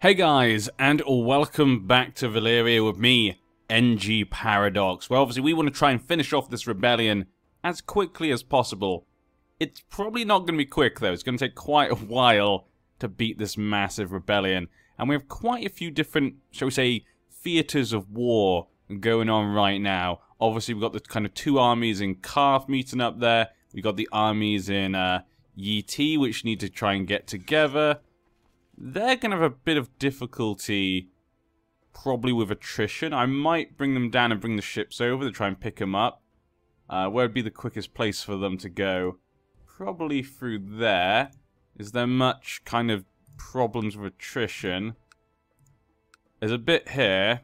Hey guys, and welcome back to Valyria with me, NG Paradox. Well, obviously we want to try and finish off this rebellion as quickly as possible. It's probably not going to be quick though, it's going to take quite a while to beat this massive rebellion. And we have quite a few different, shall we say, theatres of war going on right now. Obviously we've got the kind of two armies in Karth meeting up there. We've got the armies in Yt, which need to try and get together. They're going to have a bit of difficulty, probably with attrition. I might bring them down and bring the ships over to try and pick them up. Where would be the quickest place for them to go? Probably through there. Is there much kind of problems with attrition? There's a bit here.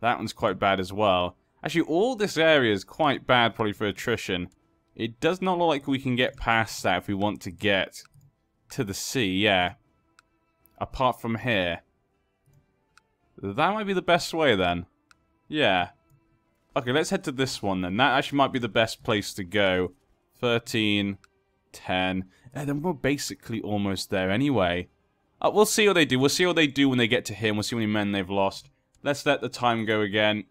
That one's quite bad as well. Actually, all this area is quite bad probably for attrition. It does not look like we can get past that if we want to get to the sea, yeah. Apart from here. That might be the best way then. Yeah. Okay, let's head to this one then. That actually might be the best place to go. 13, 10. And then we're basically almost there anyway. We'll see what they do. We'll see what they do when they get to here. And we'll see how many men they've lost. Let's let the time go again.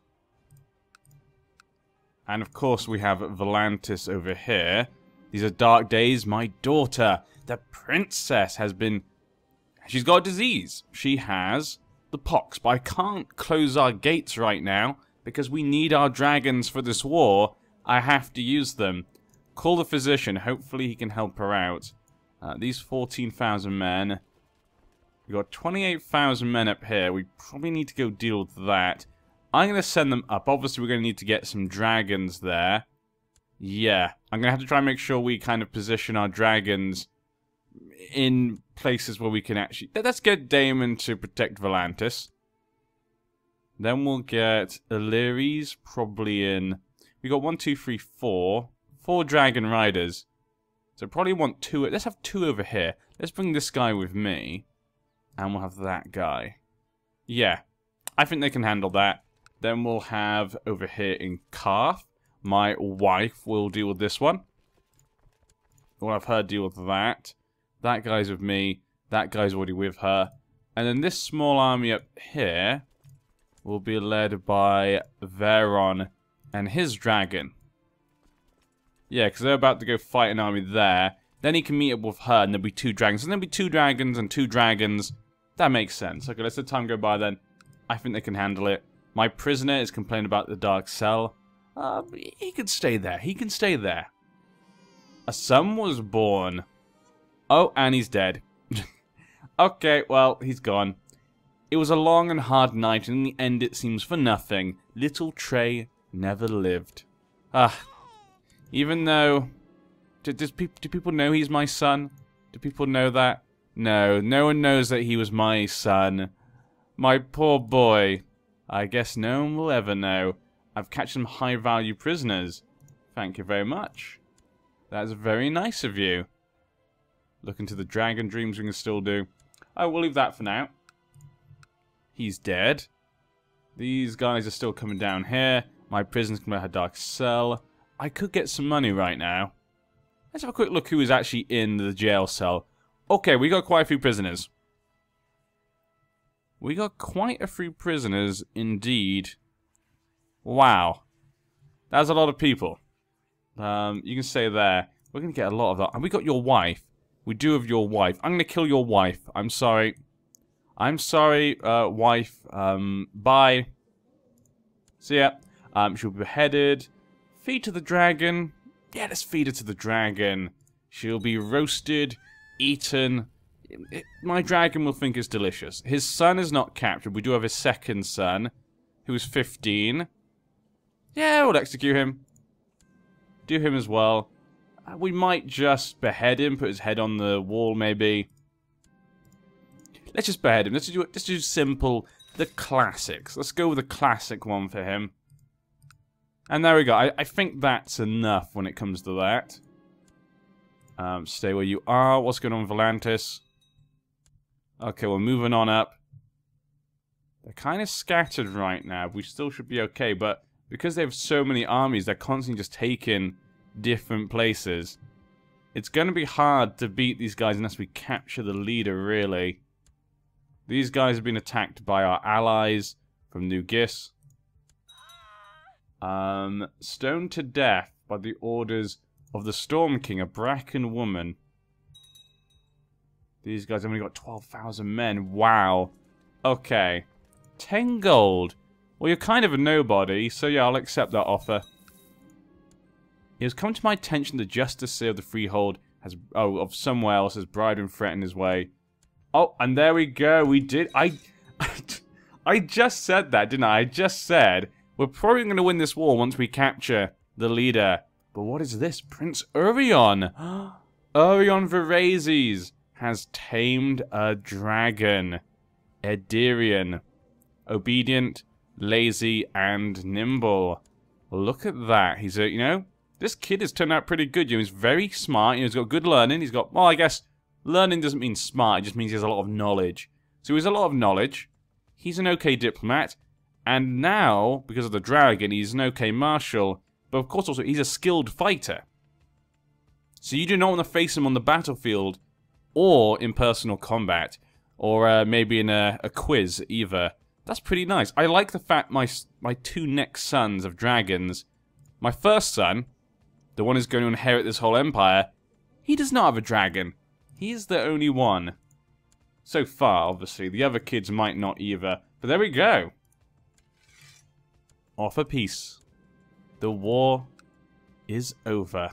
And of course we have Volantis over here. These are dark days. My daughter, the princess, has been... She's got a disease. She has the pox, but I can't close our gates right now because we need our dragons for this war. I have to use them. Call the physician. Hopefully he can help her out. These 14,000 men. We've got 28,000 men up here. We probably need to go deal with that. I'm going to send them up. Obviously, we're going to need to get some dragons there. Yeah. I'm going to have to try and make sure we kind of position our dragons in places where we can actually... Let's get Daemon to protect Volantis. Then we'll get Illyries probably in... We got 1, 2, 3, 4. 4 dragon riders. So probably want 2... Let's have 2 over here. Let's bring this guy with me. And we'll have that guy. Yeah. I think they can handle that. Then we'll have over here in Karth. My wife will deal with this one. We'll have her deal with that. That guy's with me. That guy's already with her. And then this small army up here will be led by Veron and his dragon. Yeah, because they're about to go fight an army there. Then he can meet up with her and there'll be 2 dragons. And there'll be 2 dragons and 2 dragons. That makes sense. Okay, let's let time go by then. I think they can handle it. My prisoner is complaining about the dark cell. He can stay there. He can stay there. A son was born. Oh, and he's dead. Okay, well, he's gone. It was a long and hard night, and in the end it seems for nothing. Little Trey never lived. Even though... Do people know he's my son? Do people know that? No, no one knows that he was my son. My poor boy. I guess no one will ever know. I've catched some high-value prisoners. Thank you very much. That's very nice of you. Look into the dragon dreams we can still do. Oh, we'll leave that for now. He's dead. These guys are still coming down here. My prison's coming out of dark cell. I could get some money right now. Let's have a quick look who is actually in the jail cell. Okay, we got quite a few prisoners. We got quite a few prisoners indeed. Wow. That's a lot of people. You can say there. We're going to get a lot of that. And we got your wife. We do have your wife. I'm going to kill your wife. I'm sorry. I'm sorry, wife. Bye. See ya. She'll be beheaded. Feed to the dragon. Yeah, let's feed her to the dragon. She'll be roasted, eaten. My dragon will think it's delicious. His son is not captured. We do have his second son, who is 15. Yeah, we'll execute him. Do him as well. We might just behead him, put his head on the wall, maybe. Let's just behead him. Let's do simple, the classics. Let's go with the classic one for him. And there we go. I think that's enough when it comes to that. Stay where you are. What's going on with Volantis? Okay, we're moving on up. They're kind of scattered right now. We still should be okay, but because they have so many armies, they're constantly just taking different places. It's going to be hard to beat these guys unless we capture the leader, really. These guys have been attacked by our allies from New Gis. Stoned to death by the orders of the Storm King, a Bracken woman. These guys have only got 12,000 men. Wow. Okay. 10 gold. Well, you're kind of a nobody, so yeah, I'll accept that offer. It has come to my attention the Justice of the Freehold has, of somewhere else has bribed and threatened his way. Oh, and there we go. We did. I just said that, didn't I? I just said we're probably going to win this war once we capture the leader. But what is this? Prince Urion. Urion Varazes has tamed a dragon. Edirian. Obedient, lazy, and nimble. Look at that. He's a, you know, this kid has turned out pretty good. You know, he's very smart. You know, he's got good learning. He's got, well, I guess learning doesn't mean smart. It just means he has a lot of knowledge. So he has a lot of knowledge. He's an okay diplomat. And now, because of the dragon, he's an okay marshal. But of course also, he's a skilled fighter. So you do not want to face him on the battlefield or in personal combat. Or maybe in a quiz either. That's pretty nice. I like the fact my two next sons of dragons, my first son, the one who's going to inherit this whole empire, he does not have a dragon. He's the only one. So far, obviously. The other kids might not either. But there we go. Offer peace. The war is over.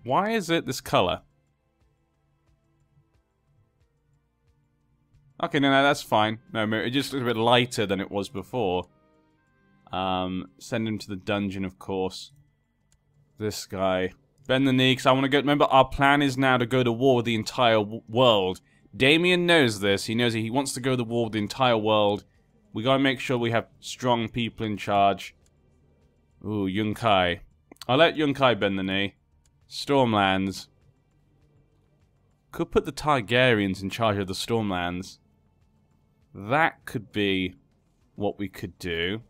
Why is it this color? Okay, no, that's fine. No, it just looks a bit lighter than it was before. Send him to the dungeon, of course. This guy. Bend the knee, because I want to go... Remember, our plan is now to go to war with the entire world. Damien knows this. He knows he wants to go to war with the entire world. We gotta make sure we have strong people in charge. Ooh, Yunkai. I'll let Yunkai bend the knee. Stormlands. Could put the Targaryens in charge of the Stormlands. That could be what we could do.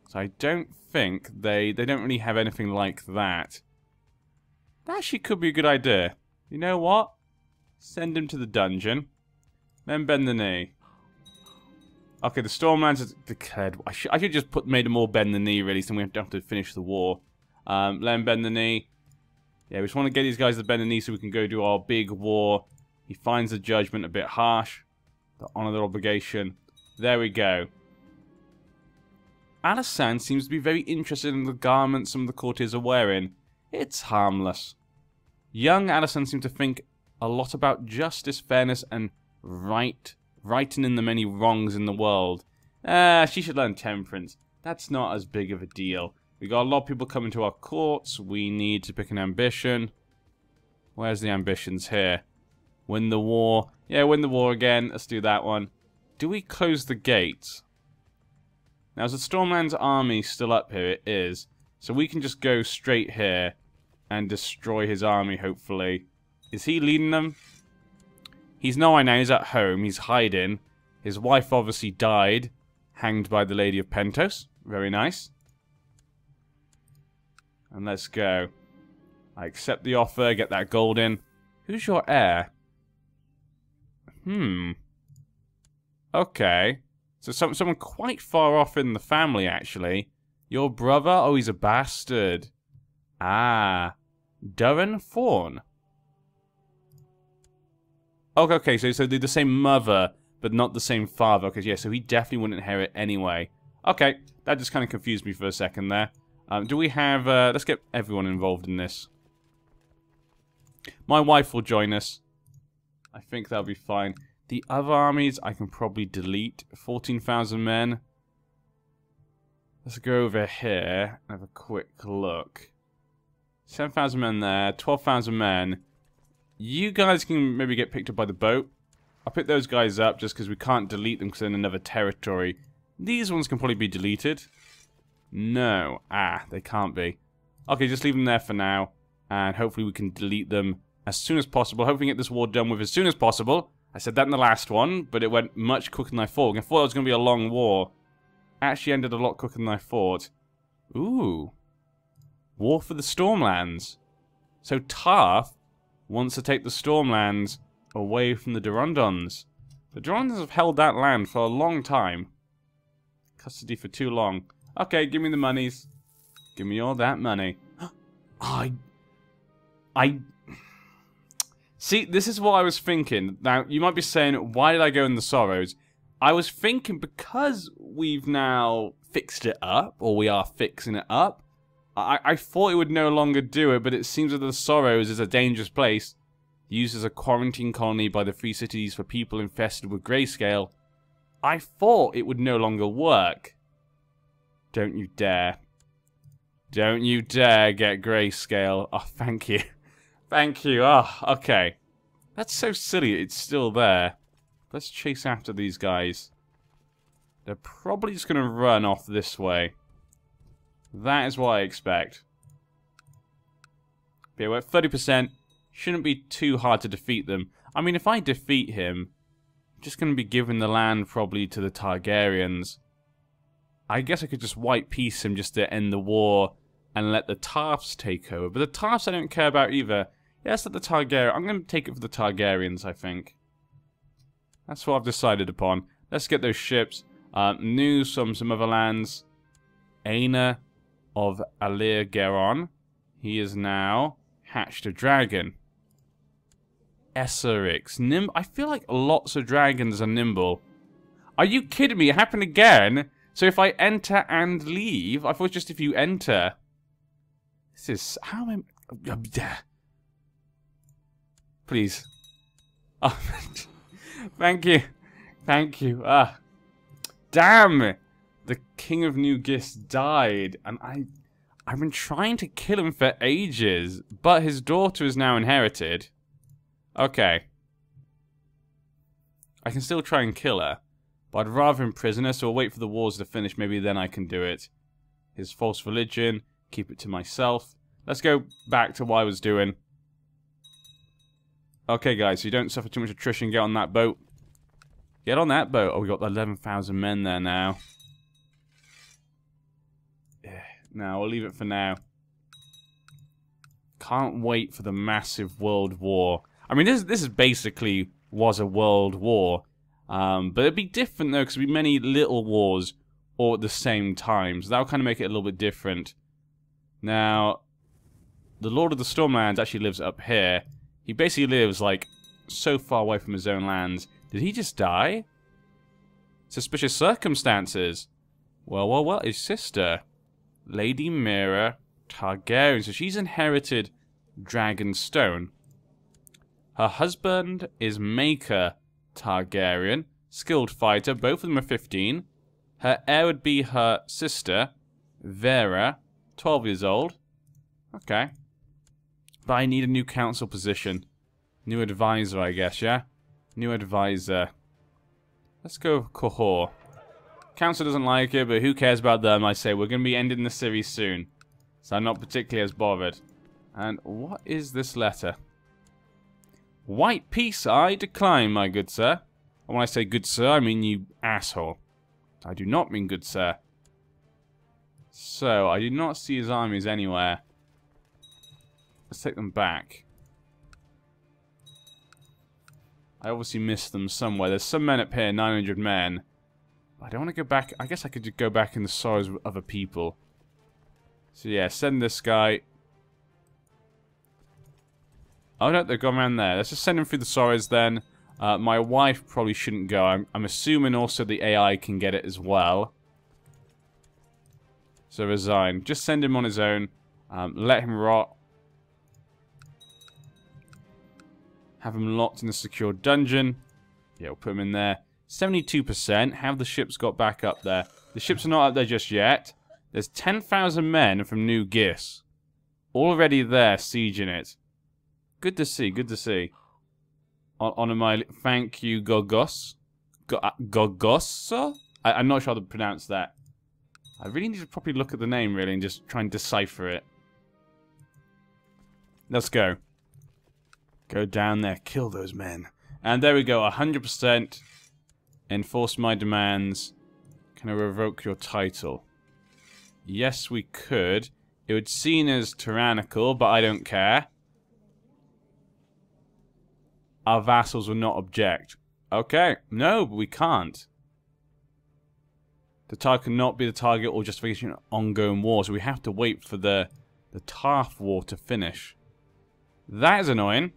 So I don't think they don't really have anything like that. That actually could be a good idea. You know what? Send him to the dungeon. Then bend the knee. Okay, the Stormlands is declared. I should just made them all bend the knee, really, so we don't have to finish the war. Let him bend the knee. Yeah, we just want to get these guys to bend the knee so we can go do our big war. He finds the judgment a bit harsh. To honor their obligation. There we go. Alysanne seems to be very interested in the garments some of the courtiers are wearing. It's harmless. Young Alysanne seems to think a lot about justice, fairness, and righting in the many wrongs in the world. She should learn temperance. That's not as big of a deal. We got a lot of people coming to our courts. We need to pick an ambition. Where's the ambitions here? Win the war. Yeah, win the war again. Let's do that one. Do we close the gates? Now, is the Stormlands army still up here? It is. So we can just go straight here and destroy his army, hopefully. Is he leading them? He's nowhere now. He's at home. He's hiding. His wife obviously died. Hanged by the Lady of Pentos. Very nice. And let's go. I accept the offer. Get that gold in. Who's your heir? Okay. So someone quite far off in the family, actually. Your brother? Oh, he's a bastard. Ah. Durin Fawn. Okay, so they're the same mother, but not the same father. Okay, yeah, so he definitely wouldn't inherit anyway. Okay, that just kind of confused me for a second there. Do we have... let's get everyone involved in this. My wife will join us. I think that'll be fine. The other armies I can probably delete. 14,000 men. Let's go over here and have a quick look. 7,000 men there. 12,000 men. You guys can maybe get picked up by the boat. I'll pick those guys up just because we can't delete them because they're in another territory. These ones can probably be deleted. No. Ah, they can't be. Okay, just leave them there for now. And hopefully we can delete them as soon as possible. Hopefully we can get this war done with as soon as possible. I said that in the last one, but it went much quicker than I thought. I thought it was going to be a long war. Actually ended a lot quicker than I thought. Ooh. War for the Stormlands. So Tarth wants to take the Stormlands away from the Durondons. The Germans have held that land for a long time. Custody for too long. Okay, give me the monies. Give me all that money. I... See, this is what I was thinking. Now, you might be saying, why did I go in the Sorrows? I was thinking because we've now fixed it up, or we are fixing it up, I thought it would no longer do it, but it seems that the Sorrows is a dangerous place, used as a quarantine colony by the Free Cities for people infested with grayscale. I thought it would no longer work. Don't you dare. Don't you dare get grayscale. Oh, thank you. Thank you. Oh, okay. That's so silly. It's still there. Let's chase after these guys. They're probably just going to run off this way. That is what I expect. Okay, we're at 30%. Shouldn't be too hard to defeat them. I mean, if I defeat him, I'm just going to be giving the land probably to the Targaryens. I guess I could just white peace him just to end the war and let the Tarfs take over. But the Tarfs I don't care about either. Yes, let the Targaryen. I'm going to take it for the Targaryens, I think. That's what I've decided upon. Let's get those ships. News from some other lands. Aina of Alir-Geron. He is now hatched a dragon. Esserix. I feel like lots of dragons are nimble. Are you kidding me? It happened again? So if I enter and leave, I thought just if you enter. This is... How am I... Please. Oh, thank you. Thank you. Damn! The King of New Gis died, and I've been trying to kill him for ages, but his daughter is now inherited. Okay. I can still try and kill her, but I'd rather imprison her, so I'll wait for the wars to finish, maybe then I can do it. His false religion, keep it to myself. Let's go back to what I was doing. Okay, guys, so you don't suffer too much attrition, get on that boat. Get on that boat. Oh, we got 11,000 men there now. Yeah, no, we'll leave it for now. Can't wait for the massive world war. I mean, this is basically was a world war. But it'd be different, though, because it'd be many little wars all at the same time. So that'll kind of make it a little bit different. Now, the Lord of the Stormlands actually lives up here. He basically lives, like, so far away from his own lands. Did he just die? Suspicious circumstances. Well, his sister. Lady Mira Targaryen. So she's inherited Dragonstone. Her husband is Maker Targaryen. Skilled fighter. Both of them are 15. Her heir would be her sister, Vera, 12 years old. Okay. But I need a new council position. New advisor, I guess, yeah? New advisor. Let's go Kohor. Council doesn't like it, but who cares about them? I say we're going to be ending the series soon. So I'm not particularly as bothered. And what is this letter? White peace I decline, my good sir. And when I say good sir, I mean you asshole. I do not mean good sir. So, I do not see his armies anywhere. Let's take them back. I obviously missed them somewhere. There's some men up here, 900 men. I don't want to go back. I guess I could just go back in the sorrows of other people. So yeah, send this guy. Oh no, they've gone around there. Let's just send him through the sorrows then. My wife probably shouldn't go. I'm assuming also the AI can get it as well. So resign. Just send him on his own. Let him rot. Have him locked in a secure dungeon. Yeah, we'll put him in there. 72%. Have the ships got back up there? The ships are not up there just yet. There's 10,000 men from New Gis. Already there, sieging it. Good to see, good to see. On my... Thank you, Gogos. Gogos? I'm not sure how to pronounce that. I really need to properly look at the name, really, and just try and decipher it. Let's go. Go down there, kill those men. And there we go, 100%. Enforce my demands. Can I revoke your title? Yes, we could. It would seem as tyrannical, but I don't care. Our vassals will not object. Okay. No, but we can't. The target cannot be the target or justification of ongoing war, so we have to wait for the Tarth War to finish. That is annoying.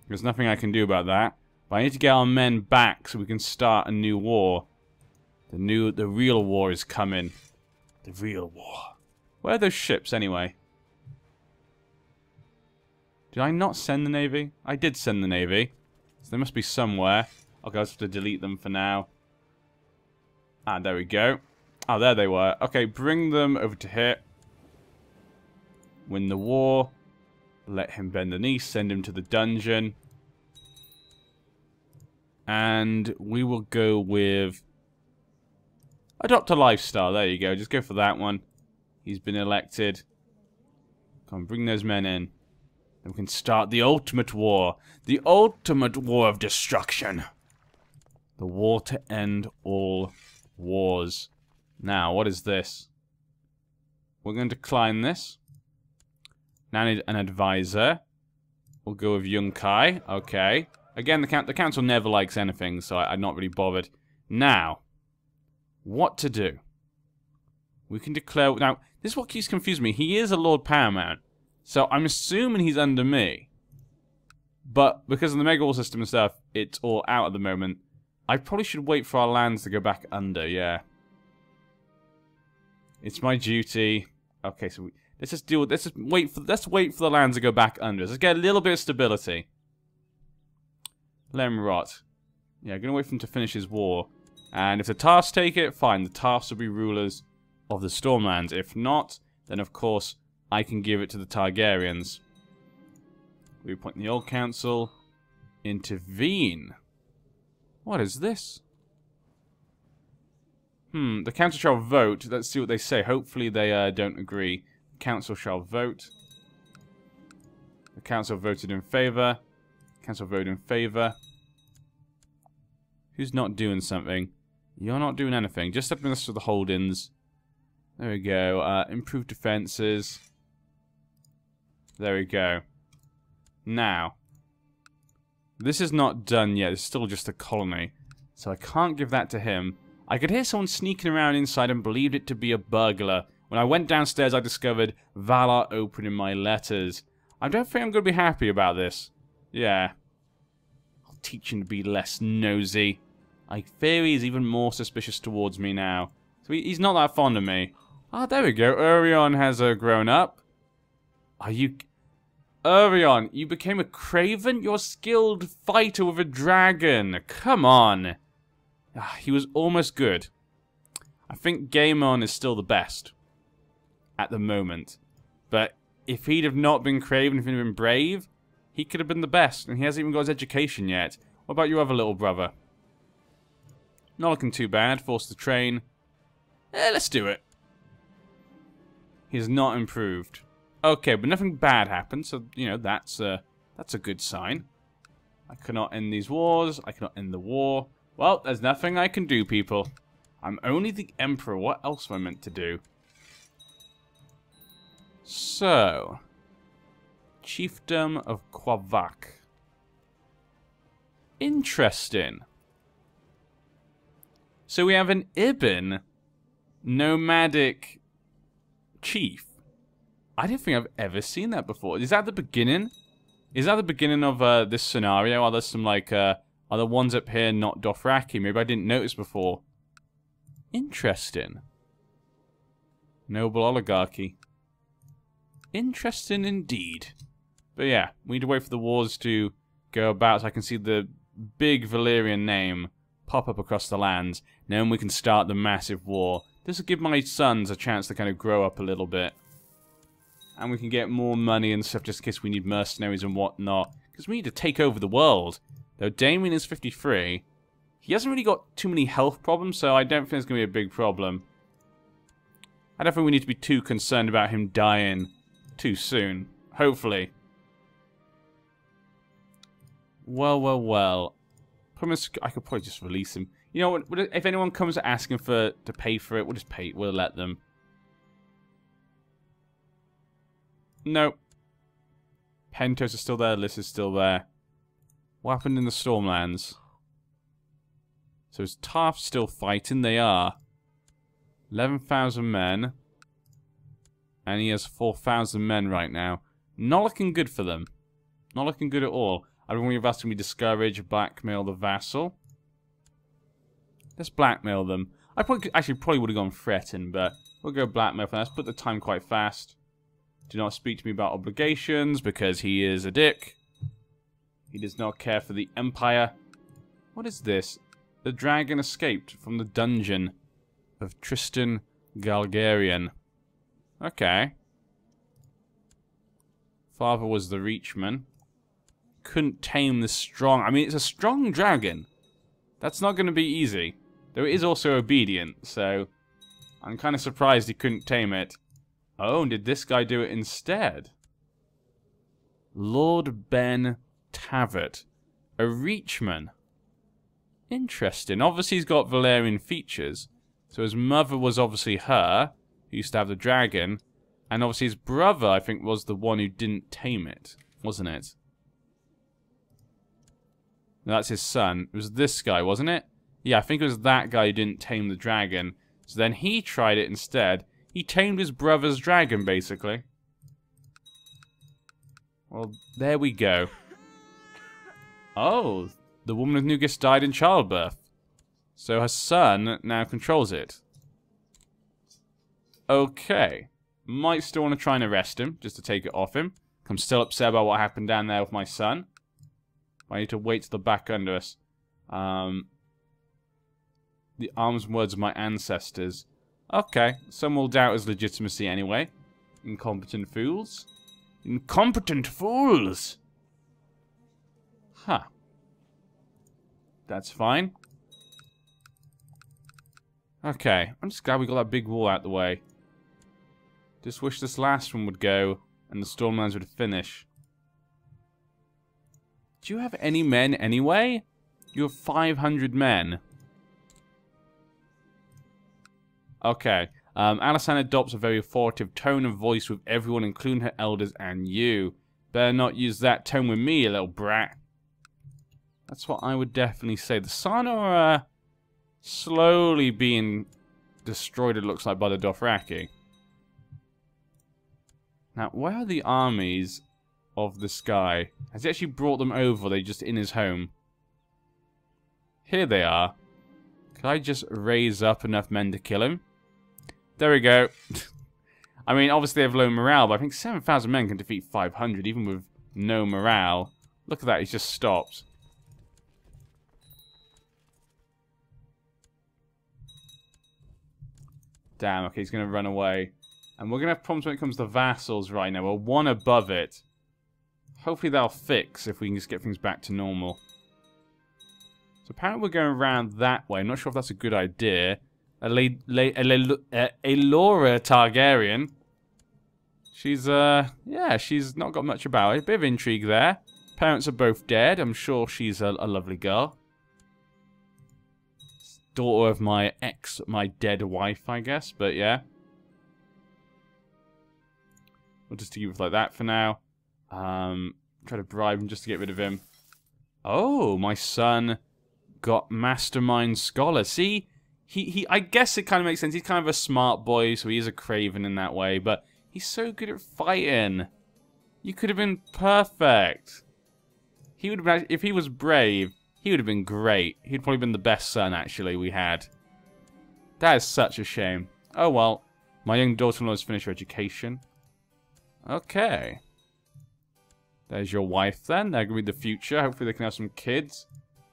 There's nothing I can do about that. But I need to get our men back so we can start a new war. The real war is coming. The real war. Where are those ships, anyway? Did I not send the Navy? I did send the Navy. So they must be somewhere. Okay, I'll just have to delete them for now. Ah, there we go. Oh, there they were. Okay, bring them over to here. Win the war. Let him bend the knee. Send him to the dungeon. And we will go with... Adopt a lifestyle. There you go. Just go for that one. He's been elected. Come on, bring those men in. And we can start the ultimate war. The ultimate war of destruction. The war to end all wars. Now, what is this? We're going to decline this. Now I need an advisor. We'll go with Yunkai. Okay. Again, the council never likes anything, so I'm not really bothered. Now, what to do? We can declare... Now, this is what keeps confusing me. He is a Lord Paramount, so I'm assuming he's under me. But because of the Mega War system and stuff, it's all out at the moment. I probably should wait for our lands to go back under, yeah. It's my duty. Okay, so let's just deal with... Let's wait for the lands to go back under. Let's get a little bit of stability. Let him rot. Yeah, gonna wait for him to finish his war. And if the Tarths take it, fine. The Tarths will be rulers of the Stormlands. If not, then of course I can give it to the Targaryens. We appoint the Old Council. Intervene. What is this? The council shall vote. Let's see what they say. Hopefully they don't agree. The council shall vote. The council voted in favour. Council voted in favour. Who's not doing something? You're not doing anything. Just administer the holdings. There we go. Improve defences. There we go. Now, this is not done yet. It's still just a colony. So I can't give that to him. I could hear someone sneaking around inside and believed it to be a burglar. When I went downstairs, I discovered Valar opening my letters. I don't think I'm going to be happy about this. Yeah. I'll teach him to be less nosy. I fear he's even more suspicious towards me now. So he's not that fond of me. Ah, there we go. Urion has grown up. Are you... Urion, you became a craven? You're a skilled fighter with a dragon. Come on. Ah, he was almost good. I think Gaemon is still the best. At the moment. But if he'd have not been craven, if he'd have been brave, he could have been the best. And he hasn't even got his education yet. What about your other little brother? Not looking too bad. Forced to train. Let's do it. He's not improved. Okay, but nothing bad happened, so, you know, that's a good sign. I cannot end these wars. I cannot end the war. Well, there's nothing I can do, people. I'm only the Emperor. What else am I meant to do? So, Chiefdom of Quavak. Interesting. So we have an Ibn nomadic chief. I don't think I've ever seen that before. Is that the beginning? Is that the beginning of this scenario? Are there some, like, are the ones up here not Dothraki? Maybe I didn't notice before. Interesting. Noble oligarchy. Interesting indeed. But yeah, we need to wait for the wars to go about so I can see the big Valyrian name pop up across the lands. Then we can start the massive war. This will give my sons a chance to kind of grow up a little bit. And we can get more money and stuff just in case we need mercenaries and whatnot. Because we need to take over the world. Though Damien is 53. He hasn't really got too many health problems, so I don't think it's going to be a big problem. I don't think we need to be too concerned about him dying too soon. Hopefully. Well, well, well. Promise I could probably just release him. You know what? If anyone comes asking to pay for it, we'll just pay. We'll let them. Nope. Pentos is still there. Liz is still there. What happened in the Stormlands? So is Tarth still fighting? They are. 11,000 men. And he has 4,000 men right now. Not looking good for them. Not looking good at all. I don't want your vassal to be discouraged. Blackmail the vassal. Let's blackmail them. I probably would have gone threaten, but we'll go blackmail for that. Let's put the time quite fast. Do not speak to me about obligations, because he is a dick. He does not care for the Empire. What is this? The dragon escaped from the dungeon of Tristan Galgarian. Okay. Father was the Reachman. Couldn't tame this strong... I mean, it's a strong dragon. That's not going to be easy. Though it is also obedient, so... I'm kind of surprised he couldn't tame it. Oh, and did this guy do it instead? Lord Ben Tavert. A Reachman. Interesting. Obviously he's got valyrian features. So his mother was obviously her, who used to have the dragon. And obviously his brother, I think, was the one who didn't tame it. Wasn't it? No, that's his son. It was this guy, wasn't it? Yeah, I think it was that guy who didn't tame the dragon. So then he tried it instead. He tamed his brother's dragon, basically. Well, there we go. Oh, the woman of Nugas died in childbirth. So her son now controls it. Okay. Might still want to try and arrest him, just to take it off him. I'm still upset about what happened down there with my son. I need to wait till they're back under us. The arms and words of my ancestors. Okay, some will doubt his legitimacy anyway. Incompetent fools. Incompetent fools! Huh. That's fine. Okay, I'm just glad we got that big wall out the way. Just wish this last one would go, and the Stormlands would finish. Do you have any men anyway? You have 500 men. Okay. Alysanne adopts a very authoritative tone of voice with everyone, including her elders and you. Better not use that tone with me, you little brat. That's what I would definitely say. The Sana are slowly being destroyed, it looks like, by the Dothraki. Now, where are the armies of this guy? Has he actually brought them over, or are they just in his home? Here they are. Can I just raise up enough men to kill him? There we go. I mean, obviously they have low morale, but I think 7,000 men can defeat 500, even with no morale. Look at that, he's just stopped. Damn, okay, he's going to run away. And we're going to have problems when it comes to vassals right now. We're one above it. Hopefully that'll fix if we can just get things back to normal. So apparently we're going around that way. I'm not sure if that's a good idea. Elora Targaryen. She's, yeah, she's not got much about it. Bit of intrigue there. Parents are both dead. I'm sure she's a lovely girl. Daughter of my dead wife, I guess. But yeah. We'll just keep it like that for now. Try to bribe him just to get rid of him. Oh, my son got Mastermind Scholar. See? I guess it kind of makes sense. He's kind of a smart boy, so he is a craven in that way. But he's so good at fighting. You could have been perfect. He would have been, if he was brave, he would have been great. He'd probably been the best son, actually, we had. That is such a shame. Oh, well. My young daughter-in-law has finished her education. Okay. There's your wife, then. They're going to be the future. Hopefully they can have some kids.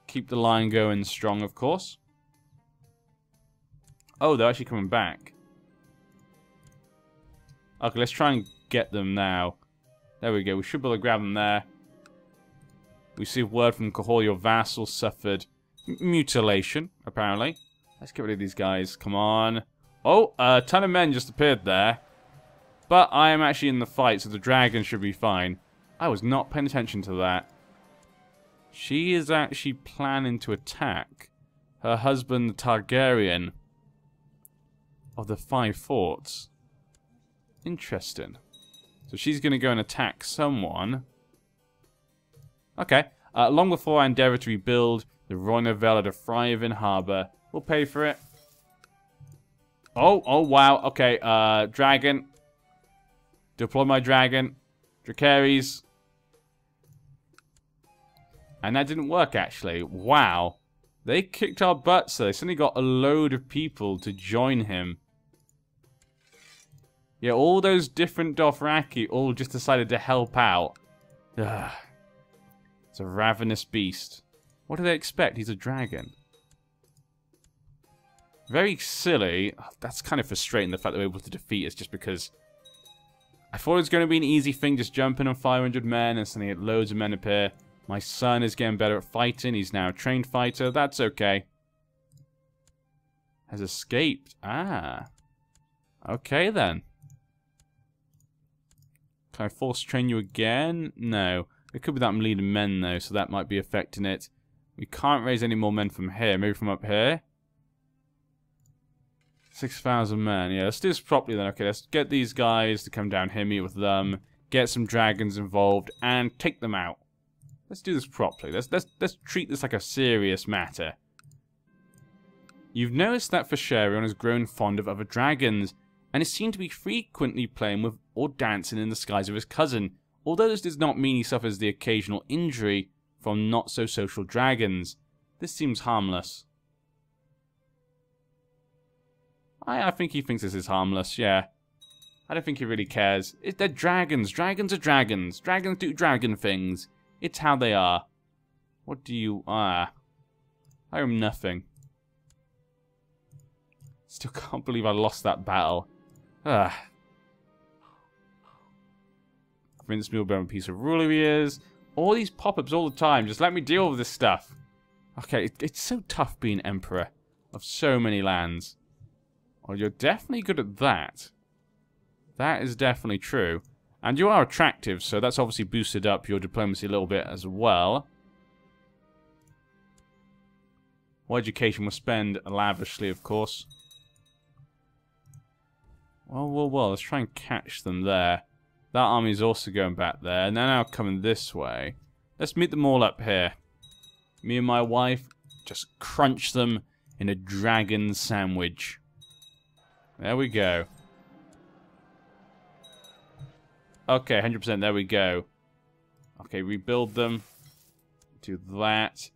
Keep the line going strong, of course. Oh, they're actually coming back. Okay, let's try and get them now. There we go. We should be able to grab them there. We see word from Cahor, your vassal suffered mutilation, apparently. Let's get rid of these guys. Come on. Oh, a ton of men just appeared there. But I am actually in the fight, so the dragon should be fine. I was not paying attention to that. She is actually planning to attack her husband, the Targaryen, of the Five Forts. Interesting. So she's going to go and attack someone. Okay. Long before I endeavour to rebuild The Royal Novella to Thriving Harbour. We'll pay for it. Oh, wow. Okay, dragon. Deploy my dragon. Dracarys. And that didn't work, actually. Wow. They kicked our butts, so they suddenly got a load of people to join him. Yeah, all those different Dothraki all just decided to help out. Ugh. It's a ravenous beast. What do they expect? He's a dragon. Very silly. That's kind of frustrating, the fact that we're able to defeat us just because... I thought it was going to be an easy thing, just jumping on 500 men and suddenly loads of men appear. My son is getting better at fighting. He's now a trained fighter. That's okay. Has escaped. Ah. Okay, then. Can I force train you again? No. It could be that I'm leading men, though, so that might be affecting it. We can't raise any more men from here. Maybe from up here? 6,000 men. Yeah, let's do this properly then. Okay, let's get these guys to come down here, meet with them, get some dragons involved, and take them out. Let's do this properly. Let's treat this like a serious matter. You've noticed that Valyrian has grown fond of other dragons, and is seen to be frequently playing with or dancing in the skies of his cousin, although this does not mean he suffers the occasional injury from not-so-social dragons. This seems harmless. I think he thinks this is harmless, yeah. I don't think he really cares. They're dragons. Dragons are dragons. Dragons do dragon things. It's how they are. What do you... I am nothing. Still can't believe I lost that battle. Prince Milburn, piece of ruler he is. All these pop-ups all the time. Just let me deal with this stuff. Okay, it's so tough being emperor of so many lands. Well, you're definitely good at that. That is definitely true. And you are attractive, so that's obviously boosted up your diplomacy a little bit as well. Well, education will spend lavishly, of course. Well, let's try and catch them there. That army is also going back there, and they're now coming this way. Let's meet them all up here. Me and my wife just crunch them in a dragon sandwich. There we go. Okay, 100%, there we go. Okay, rebuild them. Do that.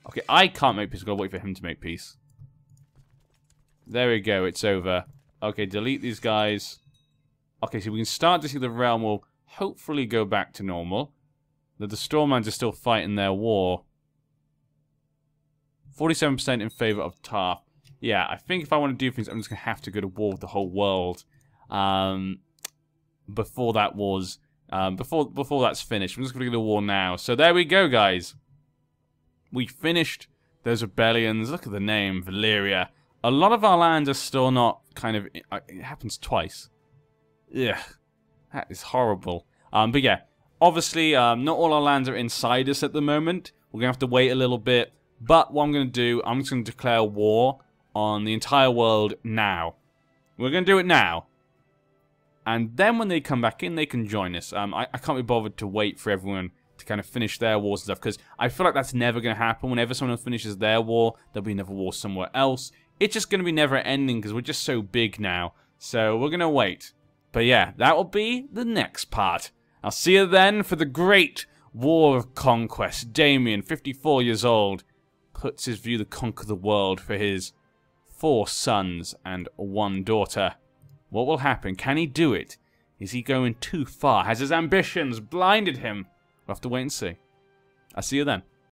Okay, I can't make peace, I've got to wait for him to make peace. There we go, it's over. Okay, delete these guys. Okay, so we can start to see the realm will hopefully go back to normal. The Stormlands are still fighting their war. 47% in favor of Tarth. Yeah, I think if I want to do things, I'm just going to have to go to war with the whole world. Before that was... before that's finished. I'm just going to go to war now. So there we go, guys. We finished those rebellions. Look at the name, Valyria. A lot of our lands are still not kind of... It happens twice. Ugh. That is horrible. But yeah, obviously, not all our lands are inside us at the moment. We're going to have to wait a little bit. But what I'm going to do, I'm just going to declare war on the entire world now. We're going to do it now. And then when they come back in, they can join us. I can't be bothered to wait for everyone to kind of finish their wars and stuff, because I feel like that's never going to happen. Whenever someone finishes their war, there'll be another war somewhere else. It's just going to be never ending because we're just so big now. So we're going to wait. But yeah, that will be the next part. I'll see you then for the great war of conquest. Damien, 54 years old, puts his view to conquer the world for his 4 sons and 1 daughter. What will happen? Can he do it? Is he going too far? Has his ambitions blinded him? We'll have to wait and see. I'll see you then.